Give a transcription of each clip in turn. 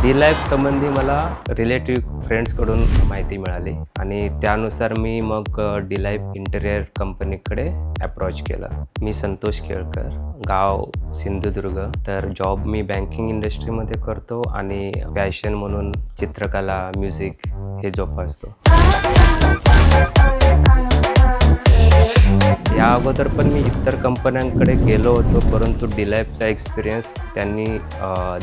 D-Life संबंधी मला relative फ्रेंड्सकडून माहिती मिळाली आणि त्यानुसार मी मग D-Life इंटेरियर कंपनीकडे अप्रोच केला। मी संतोष केळकर, गाव सिंधुदुर्ग। तर जॉब मी बँकिंग इंडस्ट्रीमध्ये करतो आणि पॅशन म्हणून चित्रकला, म्युझिक हे जोपासतो। या अगोदर पण मी इतर कंपन्यांकडे गेलो होतो, परंतु D-Lifeचा एक्सपिरियन्स त्यांनी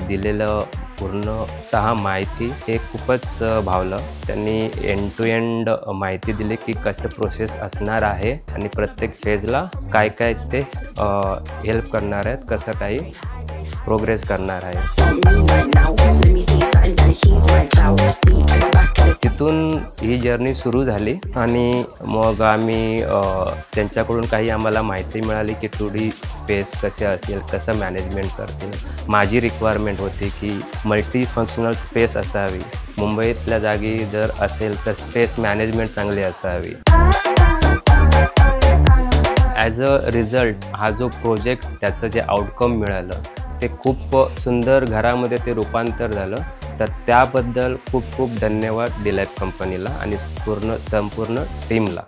दिलेलं पूर्णतः माहिती हे खूपच भावलं। त्यांनी एंड टू एंड माहिती दिली की कसं प्रोसेस असणार आहे आणि प्रत्येक फेजला काय काय ते हेल्प करणार आहेत, कसं काही प्रोग्रेस करणार आहे। तिथून ही जर्नी सुरू झाली आणि मग आम्ही त्यांच्याकडून काही आम्हाला माहिती मिळाली की 2D स्पेस कसे असेल, कसं मॅनेजमेंट करतील। माझी रिक्वायरमेंट होती की मल्टी फंक्शनल स्पेस असावी, मुंबईतल्या जागी जर असेल तर स्पेस मॅनेजमेंट चांगली असावी। ॲज अ रिझल्ट हा जो प्रोजेक्ट त्याचं जे आउटकम मिळालं ते खूप सुंदर घरामध्ये ते रूपांतर झालं। तर त्याबद्दल खूप खूप धन्यवाद D-Life कंपनीला आणि संपूर्ण टीमला।